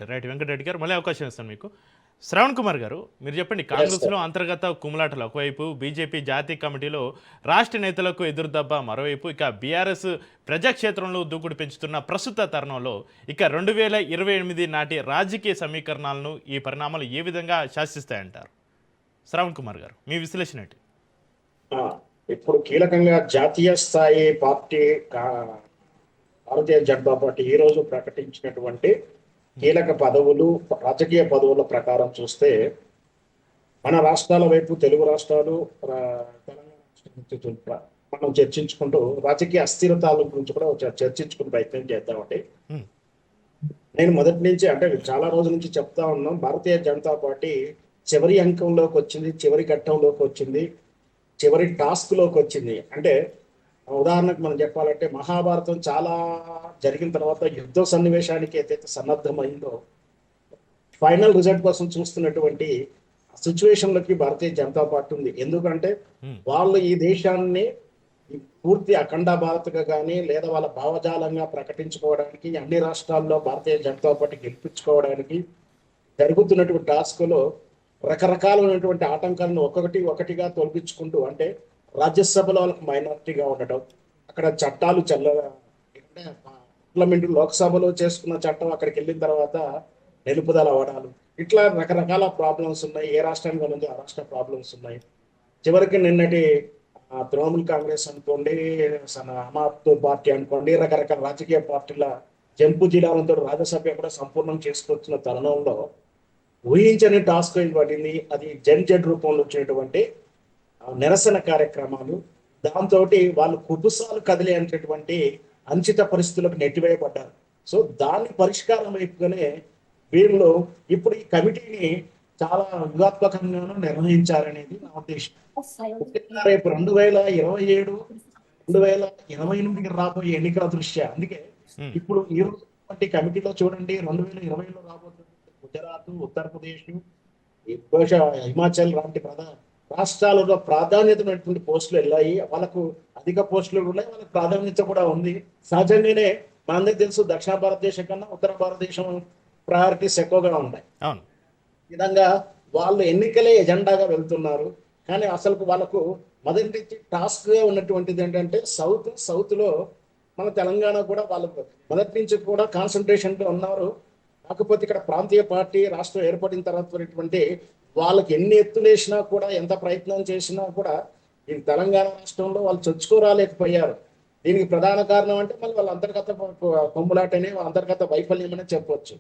Right Venkatareddy గారు మళ్ళీ అవకాశం ఇస్తాను మీకు. శ్రవణ్ కుమార్ గారు మీరు చెప్పండి, ఎస్ సార్. కాంగ్రెస్లో అంతర్గత కుమ్ములాటలు ఒకవైపు, బీజేపీ జాతీయ కమిటీలో రాష్ట్ర నేతలకు ఎదురుదెబ్బ మరోవైపు, ఇక బీఆర్ఎస్ ప్రజాక్షేత్రంలో దూకుడు పెంచుతున్న ప్రస్తుత తరుణంలో ఇక 2028 నాటి రాజకీయ సమీకరణాలను ఈ పరిణామాలు ఏ విధంగా శాసిస్తాయంటారు? శ్రవణ్ కుమార్ గారు మీ విశ్లేషణ ఏంటి? ఆ, ఇప్పుడు కీలకంగా జాతీయ స్థాయి పార్టీ భారతీయ జనతా పార్టీ ఈ రోజు ప్రకటించినటువంటి కీలక పదవులు, రాజకీయ పదవుల ప్రకారం చూస్తే మన రాష్ట్రాల వైపు తెలుగు రాష్ట్రాలు, తెలంగాణ రాష్ట్రం గురించి మనం చర్చించుకుంటూ రాజకీయ అస్థిరతాల గురించి కూడా చర్చించుకునే ప్రయత్నం చేద్దామండి. హ్మ్. నేను మొదటి నుంచి అంటే చాలా రోజుల నుంచి చెప్తా ఉన్నాం, భారతీయ జనతా పార్టీ చివరి అంకంలోకి వచ్చింది, చివరి ఘట్టంలోకి వచ్చింది, చివరి టాస్క్ లోకి వచ్చింది. అంటే ఉదాహరణకు మనం చెప్పాలంటే మహాభారతం చాలా జరిగిన తర్వాత యుద్ధ సన్నివేశానికి ఏదైతే సన్నద్ధమైందో ఫైనల్ రిజల్ట్ కోసం చూస్తున్నటువంటి సిచ్యువేషన్ లోకి భారతీయ జనతా పార్టీ ఉంది. ఎందుకంటే హ్మ్. వాళ్ళు ఈ దేశాన్ని ఈ పూర్తి అఖండ భారత్గా కానీ లేదా వాళ్ళ భావజాలంగా ప్రకటించుకోవడానికి, అన్ని రాష్ట్రాల్లో భారతీయ జనతా పార్టీ గెలిపించుకోవడానికి జరుగుతున్నటువంటి టాస్క్ లో రకరకాలైనటువంటి ఆటంకాలను ఒక్కొక్కటి ఒకటిగా తొలగించుకుంటూ, అంటే రాజ్యసభలో వాళ్ళకి మైనారిటీగా ఉండటం, అక్కడ చట్టాలు అంటే పార్లమెంటు లోక్సభలో చేసుకున్న చట్టం అక్కడికి వెళ్ళిన తర్వాత నిలుపుదల అవ్వడాలు, ఇట్లా రకరకాల ప్రాబ్లమ్స్ ఉన్నాయి. ఏ రాష్ట్రానికి ఉంది ఆ రాష్ట్ర ప్రాబ్లమ్స్ ఉన్నాయి. చివరికి నిన్నటి తృణమూల్ కాంగ్రెస్ అనుకోండి, ఆమ్ ఆద్మీ పార్టీ అనుకోండి, రకరకాల రాజకీయ పార్టీల జంపు జిల్లాలతో రాజ్యసభ కూడా సంపూర్ణం చేసుకొచ్చిన తరుణంలో ఊహించని టాస్క్ పడింది. అది జెడ్ రూపంలో వచ్చినటువంటి నిరసన కార్యక్రమాలు, దాంతో వాళ్ళు కుబుసాలు కదిలేటటువంటి అంచిత పరిస్థితులకు నెట్టివేయబడ్డారు. సో దాని పరిష్కారం వైపుగానే వీళ్ళు ఇప్పుడు ఈ కమిటీని చాలా వ్యూహాత్మకంగానూ నిర్వహించారనేది నా ఉద్దేశం. రేపు 2027, 2028 రాబోయే ఎన్నికల దృష్ట్యా, అందుకే హ్మ్. ఇప్పుడు ఈ రోజు కమిటీలో చూడండి, 2020లో రాబోతున్న గుజరాత్, ఉత్తరప్రదేశ్, బహుశా హిమాచల్ లాంటి రాష్ట్రాలలో ప్రాధాన్యతమైనటువంటి పోస్టులు వెళ్ళాయి. వాళ్ళకు అధిక పోస్టులు ఉన్నాయి, వాళ్ళకి ప్రాధాన్యత కూడా ఉంది. సహజంగానే మనందరికీ తెలుసు, దక్షిణ భారతదేశం కన్నా ఉత్తర భారతదేశం ప్రయారిటీస్ ఎక్కువగా ఉన్నాయి. అవును. ఈ విధంగా వాళ్ళు ఎన్నికలే ఎజెండాగా వెళ్తున్నారు. కానీ అసలు వాళ్ళకు మొదటి నుంచి టాస్క్ గా ఉన్నటువంటిది ఏంటంటే సౌత్ లో మన తెలంగాణ కూడా వాళ్ళకు మొదటి నుంచి కూడా కాన్సన్ట్రేషన్ లో ఉన్నారు. కాకపోతే ఇక్కడ ప్రాంతీయ పార్టీ రాష్ట్రం ఏర్పడిన తర్వాత వాళ్ళకి ఎన్ని ఎత్తులు వేసినా కూడా, ఎంత ప్రయత్నం చేసినా కూడా ఈ తెలంగాణ రాష్ట్రంలో వాళ్ళు చొచ్చుకోరాలేకపోయారు. దీనికి ప్రధాన కారణం అంటే మళ్ళీ వాళ్ళ అంతర్గత కొమ్ములాటనే, వాళ్ళ అంతర్గత వైఫల్యం అనే చెప్పవచ్చు.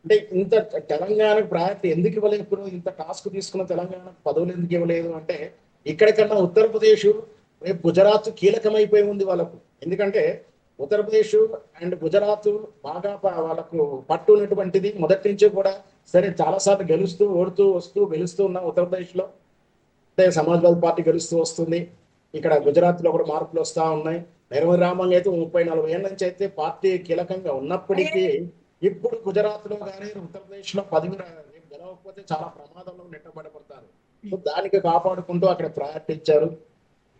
అంటే ఇంత తెలంగాణకు ప్రయారిటీ ఎందుకు ఇవ్వలేదు, ఇప్పుడు ఇంత టాస్క్ తీసుకున్న తెలంగాణకు పదవులు ఎందుకు ఇవ్వలేదు అంటే, ఇక్కడికన్నా ఉత్తరప్రదేశ్, రేపు గుజరాత్ కీలకమైపోయి ఉంది వాళ్ళకు. ఎందుకంటే ఉత్తరప్రదేశ్ అండ్ గుజరాత్ బాగా వాళ్ళకు పట్టు ఉన్నటువంటిది మొదటి నుంచి కూడా. సరే, చాలాసార్లు గెలుస్తూ ఓడుతూ వస్తూ గెలుస్తూ ఉన్న ఉత్తరప్రదేశ్ లో అంటే సమాజ్వాదీ పార్టీ గెలుస్తూ వస్తుంది. ఇక్కడ గుజరాత్ లో కూడా మార్పులు వస్తూ ఉన్నాయి. నిర్విరామంగా అయితే 30-40 ఏళ్ళ నుంచి అయితే పార్టీ కీలకంగా ఉన్నప్పటికీ ఇప్పుడు గుజరాత్ లో కానీ ఉత్తరప్రదేశ్ లో పదవి గెలవకపోతే చాలా ప్రమాదంలో నెట్టబడతారు. సో దానికి కాపాడుకుంటూ అక్కడ ప్రయారిటీ ఇచ్చారు.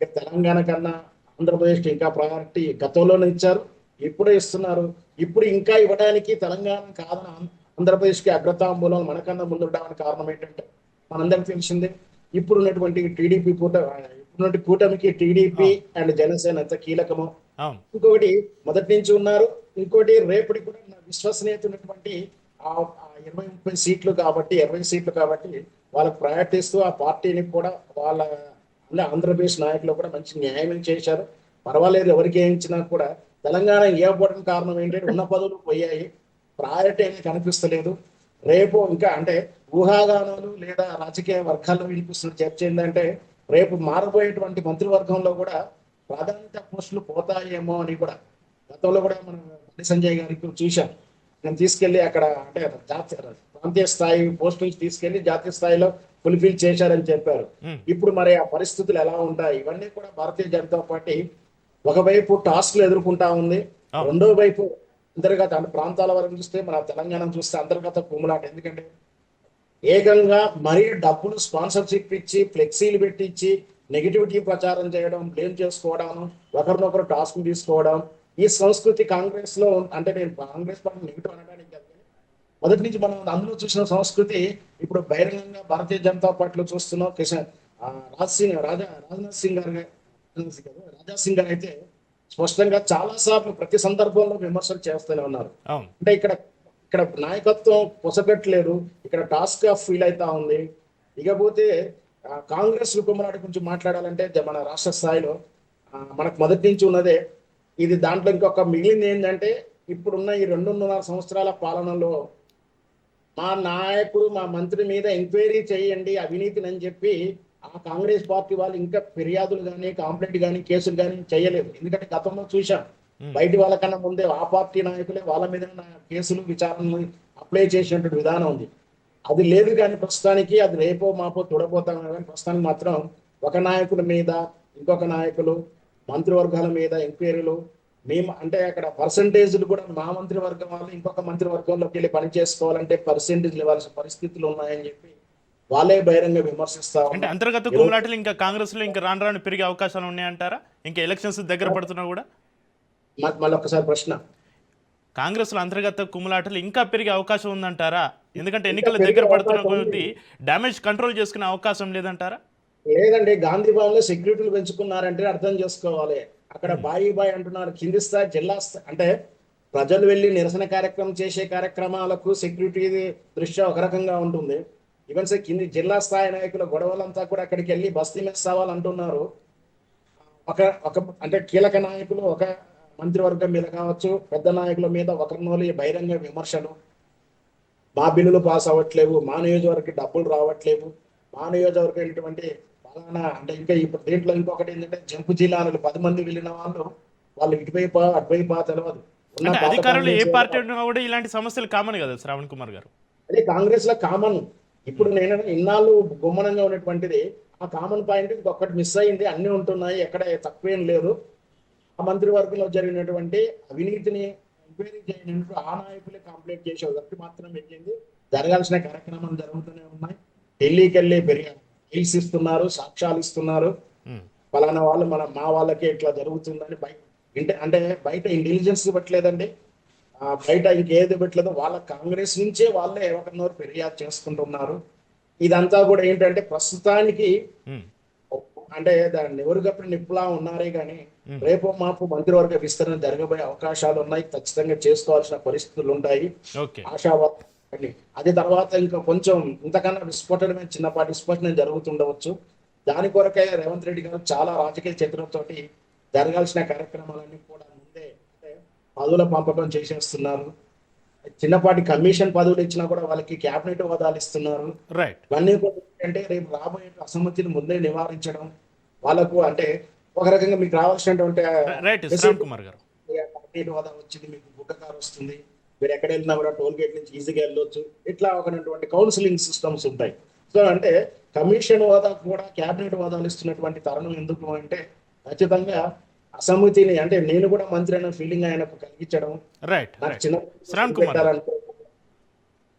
ఇక తెలంగాణ కన్నా ఆంధ్రప్రదేశ్ ఇంకా ప్రయారిటీ గతంలోనే ఇచ్చారు, ఇప్పుడే ఇస్తున్నారు. ఇప్పుడు ఇంకా ఇవ్వడానికి తెలంగాణ కాదని ఆంధ్రప్రదేశ్కి అగ్రతాంబూలం మనకన్నా ముందు ఉండడానికి కారణం ఏంటంటే, మనందరికి తెలిసిందే, ఇప్పుడున్నటువంటి కూటమికి టీడీపీ అండ్ జనసేన ఎంత కీలకమో. అవును. ఇంకొకటి మొదటి నుంచి ఉన్నారు, ఇంకోటి రేపటి కూడా విశ్వసనీయత ఉన్నటువంటి 20-30 సీట్లు కాబట్టి, 20 సీట్లు కాబట్టి వాళ్ళకు ప్రయారిటీస్తూ ఆ పార్టీని కూడా వాళ్ళ ఆంధ్రప్రదేశ్ నాయకులు కూడా మంచి న్యాయం చేశారు. పర్వాలేదు, ఎవరికి ఏమిచ్చినా కూడా తెలంగాణ ఇవ్వకపోవడానికి కారణం ఏంటంటే ఉన్న పదవులు పోయాయి, ప్రయారిటీ అనేది కనిపిస్తలేదు. రేపు ఇంకా అంటే ఊహాగానాలు లేదా రాజకీయ వర్గాల్లో వినిపిస్తున్న చర్చ ఏంటంటే, రేపు మారబోయేటువంటి మంత్రివర్గంలో కూడా ప్రాధాన్యత పోస్టులు పోతాయేమో అని కూడా. గతంలో కూడా మనం బండి సంజయ్ గారికి చూశాం, నేను తీసుకెళ్లి అక్కడ అంటే ప్రాంతీయ స్థాయి పోస్ట్ నుంచి తీసుకెళ్లి జాతీయ స్థాయిలో ఫుల్ఫిల్ చేశారని చెప్పారు. హ్మ్. ఇప్పుడు మరి ఆ పరిస్థితులు ఎలా ఉంటాయి, ఇవన్నీ కూడా భారతీయ జనతా పార్టీ ఒకవైపు టాస్క్లు ఎదుర్కొంటా ఉంది, అవును. రెండో వైపు అంతర్గత అంటే ప్రాంతాల వరకు చూస్తే, మన తెలంగాణ చూస్తే అంతర్గత కుమ్ములాట. ఎందుకంటే ఏకంగా మరీ డబ్బులు స్పాన్సర్షిప్ ఇచ్చి, ఫ్లెక్సీలు పెట్టించి నెగిటివిటీ ప్రచారం చేయడం, బ్లేమ్ చేసుకోవడం, ఒకరినొకరు టాస్క్ తీసుకోవడం, ఈ సంస్కృతి కాంగ్రెస్ లో అంటే నేను కాంగ్రెస్ పార్టీ నెగిటివ్ అనడానికి మొదటి నుంచి మనం అందులో చూసిన సంస్కృతి ఇప్పుడు బహిరంగంగా భారతీయ జనతా పార్టీలో చూస్తున్నాం. రాజ్నాథ్ సింగ్ గారు రాజా సింగ్ గారు అయితే స్పష్టంగా చాలా సార్లు ప్రతి సందర్భంలో విమర్శలు చేస్తూనే ఉన్నారు. అవును. అంటే ఇక్కడ ఇక్కడ నాయకత్వం పొసగట్లేదు, ఇక్కడ టాస్క్ ఆఫ్ ఫీల్ అవుతా ఉంది. ఇకపోతే కాంగ్రెస్ కుమ్మనాటి గురించి మాట్లాడాలంటే మన రాష్ట్ర స్థాయిలో మనకు మొదటి నుంచి ఉన్నదే ఇది. దాంట్లో ఇంకొక మిగిలింది ఏంటంటే ఇప్పుడున్న ఈ 2.5 సంవత్సరాల పాలనలో మా నాయకుడు మా మంత్రి మీద ఎంక్వైరీ చేయండి అవినీతిని అని చెప్పి ఆ కాంగ్రెస్ పార్టీ వాళ్ళు ఇంకా ఫిర్యాదులు కానీ కంప్లైంట్ కానీ కేసులు కానీ చేయలేదు. ఎందుకంటే గతంలో చూశాం బయటి వాళ్ళకన్నా ముందే ఆ పార్టీ నాయకులే వాళ్ళ మీద కేసులు విచారణలు అప్లై చేసినటువంటి విధానం ఉంది. అది లేదు కానీ ప్రస్తుతానికి అది రేపో మాపో చూడబోతాం కానీ ప్రస్తుతానికి మాత్రం ఒక నాయకుడి మీద ఇంకొక నాయకులు మంత్రివర్గాల మీద ఎంక్వైరీలు. మేము అంటే అక్కడ పర్సంటేజ్లు కూడా మా మంత్రివర్గం వాళ్ళు ఇంకొక మంత్రివర్గంలోకి వెళ్ళి పని చేసుకోవాలంటే పర్సంటేజ్లు ఇవ్వాల్సిన పరిస్థితులు ఉన్నాయని చెప్పి వాళ్ళే బహిరంగ విమర్శిస్తా అంటే అంతర్గత కుమ్ములాటలు ఇంకా కాంగ్రెస్ లో ఇంకా రాను రాను పెరిగే అవకాశాలు ఉన్నాయంటారా? ఇంకా ఎలక్షన్స్ దగ్గర పడుతున్నా కూడా మళ్ళీ ఒకసారి ప్రశ్న, కాంగ్రెస్ లో అంతర్గత కుమ్ములాటలు ఇంకా పెరిగే అవకాశం ఉందంటారా? ఎందుకంటే ఎన్నికల దగ్గర పడుతున్న కొద్దీ డ్యామేజ్ కంట్రోల్ చేసుకునే అవకాశం లేదంటారా? లేదండి, గాంధీ భవన్ లో సెక్యూరిటీలు పెంచుకున్నారంటే అర్థం చేసుకోవాలి. అక్కడ బాయి అంటున్నారు, కింది స్థాయి జిల్లా అంటే ప్రజలు వెళ్ళి నిరసన కార్యక్రమం చేసే కార్యక్రమాలకు సెక్యూరిటీ దృష్ట్యా ఒక రకంగా ఉంటుంది. ఈవెన్ కింది జిల్లా స్థాయి నాయకుల గొడవలంతా కూడా అక్కడికి వెళ్ళి బస్తీ మెస్ అవ్వాలంటున్నారు. ఒక ఒక అంటే కీలక నాయకులు ఒక మంత్రివర్గం మీద కావచ్చు, పెద్ద నాయకుల మీద ఒకరినోలి బహిరంగ విమర్శలు. మా బిల్లులు పాస్ అవ్వట్లేవు, మా నియోజకవర్గం డబ్బులు రావట్లేవు, మా నియోజకవర్గం ఫలానా అంటే ఇంకా ఇప్పుడు దీంట్లో ఇంకొకటి ఏంటంటే జంపు జిల్లాలు 10 మంది వెళ్ళిన వాళ్ళు ఇటువైపు అటువైపు తెలియదు. అంటే అధికారులు ఏ పార్టీ ఉన్నా కూడా ఇలాంటి సమస్యలు కామన్ కదా శ్రావణ్ కుమార్ గారు? అదే కాంగ్రెస్ లో కామన్. ఇప్పుడు నేను ఇన్నాళ్ళు గుమ్మనంగా ఉన్నటువంటిది ఆ కామన్ పాయింట్ ఒక్కటి మిస్ అయింది. అన్ని ఉంటున్నాయి, ఎక్కడ తక్కువేం లేదు. ఆ మంత్రివర్గంలో జరిగినటువంటి అవినీతిని ఎంక్వైరీ చేయనట్టు ఆ నాయకులే కంప్లైంట్ చేసే వ్యక్తి మాత్రం వెళ్ళింది. జరగాల్సిన కార్యక్రమాలు జరుగుతూనే ఉన్నాయి. ఢిల్లీకి వెళ్ళి హిల్స్ ఇస్తున్నారు, సాక్ష్యాలు ఇస్తున్నారు, ఫలానా వాళ్ళు మా వాళ్ళకి ఇట్లా జరుగుతుందని అంటే బయట ఇంటెలిజెన్స్ పెట్టలేదండి, బయట ఇంకేది పెట్టలేదు. వాళ్ళ కాంగ్రెస్ నుంచే వాళ్ళే ఒకరినోరు ఫిర్యాదు చేసుకుంటున్నారు. ఇదంతా కూడా ఏంటంటే ప్రస్తుతానికి అంటే దాన్ని ఎవరికప్పుడు నిప్పులా ఉన్నారే కానీ రేపు మాపు మంత్రివర్గ విస్తరణ జరగబోయే అవకాశాలు ఉన్నాయి. ఖచ్చితంగా చేసుకోవాల్సిన పరిస్థితులు ఉంటాయి. ఆశావాదం అది తర్వాత ఇంకా కొంచెం ఇంతకన్నా విస్ఫోటనమే చిన్నపాటి విస్ఫోటనం జరుగుతుండవచ్చు. దాని కొరకే రేవంత్ రెడ్డి గారు చాలా రాజకీయ చతురతతో జరగాల్సిన కార్యక్రమాలన్నీ కూడా ముందే పదవుల పంపకం చేసేస్తున్నారు. చిన్నపాటి కమిషన్ పదవులు ఇచ్చినా కూడా వాళ్ళకి క్యాబినెట్ హోదాలు ఇస్తున్నారు. ఇవన్నీ అంటే రేపు రాబోయే అసమ్మతిని ముందే నివారించడం వాళ్ళకు అంటే ఒక రకంగా మీకు రావాల్సినటువంటి హోదా వచ్చింది, మీకు గుడ్డ కారు వస్తుంది, మీరు ఎక్కడ వెళ్ళినా కూడా టోల్ గేట్ నుంచి ఈజీగా వెళ్ళొచ్చు, ఇట్లా ఒకనటువంటి కౌన్సిలింగ్ సిస్టమ్స్ ఉంటాయి. సో అంటే కమిషన్ హోదా కూడా క్యాబినెట్ హోదాలు ఇస్తున్నటువంటి తరుణం ఎందుకు అంటే ఖచ్చితంగా అసమ్మతిని అంటే నేను కూడా మంత్రి అనే ఫీలింగ్ ఆయనకు కలిగించడం. నాకు చిన్న